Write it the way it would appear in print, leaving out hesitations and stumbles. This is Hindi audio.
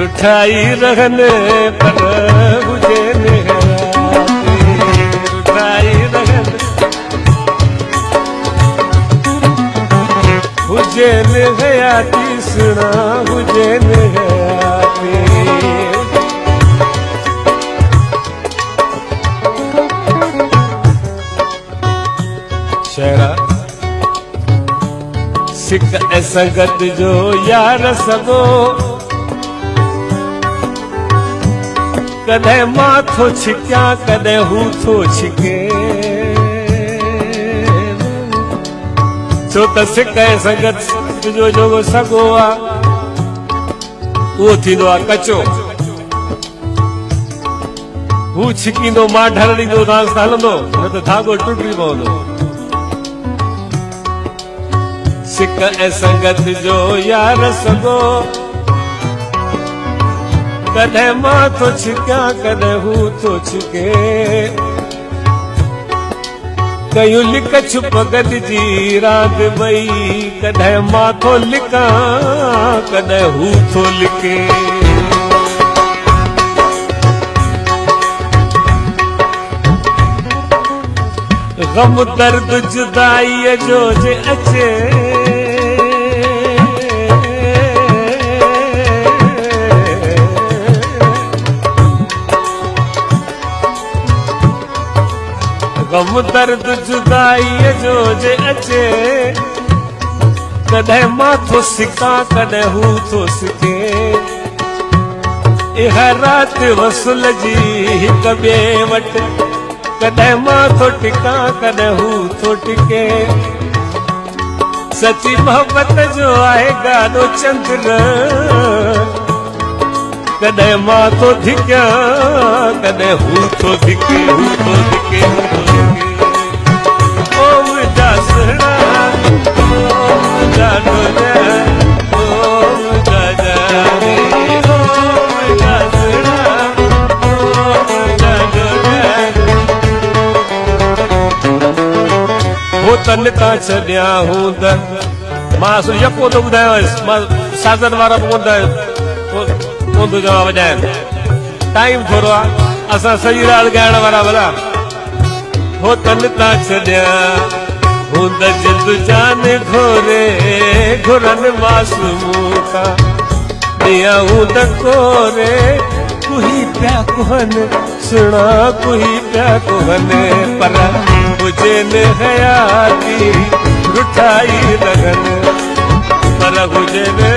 उठाई रहने पर हुजे उठाई रहने हुजे हयाती सुना हुजे हयाती शेरा सिक संगत जो यार सगो कदे मां थो छिक्या कदे हू थो छिके छो त सिक संगत जो सगो आ उहो थींदो आहे कचो हू छिकींदो मां ढल ॾींदो डांस हलंदो न त धागो टुटी पवंदो सिक संगत जो यार सगो कदे मां थो छिक्या कदे हू थो छिके कयूं लिक छुप गॾिजी रांदि ॿई कदे मां थो लिकां कदे हू थो लिके गम दर्द जुदाई जो जे अचे गम दर्द जुदाई जो जे अचे कदे मां थो सिका कदे हू थो सिके इह रात वसूल जी हिक ॿिए वटि कदे मां थो टिका कदे हू थो टिके सची मोहब्बत जो आहे गाॾो चंद्र कदे मां थो धिक्या कदे हू थो धिके हू थो धिके ओ मुंहिंजा सुहिणा ओ मुंहिंजा ढोलिया ओ मुंहिंजा जानी ओ मुंहिंजा सुहिणा ओ मुंहिंजा ढोलिया हो तन तां छॾिया हूंदा मां यको थो ॿुधायांसि मां साधन वारा हूंदा कोन जवाब वॼाइनि टाइम थोरो आहे असां सही रात ॻाइण वारा भला हो तन तां छॾिया हूंद जिद जान घोरे घुरनि मासूम खां ॾिया हूंद कोरे कुही पिया कुहनि सुणा कुही पिया कुहनि पर हुजनि हयाती रुठाई रहनि पर हुजनि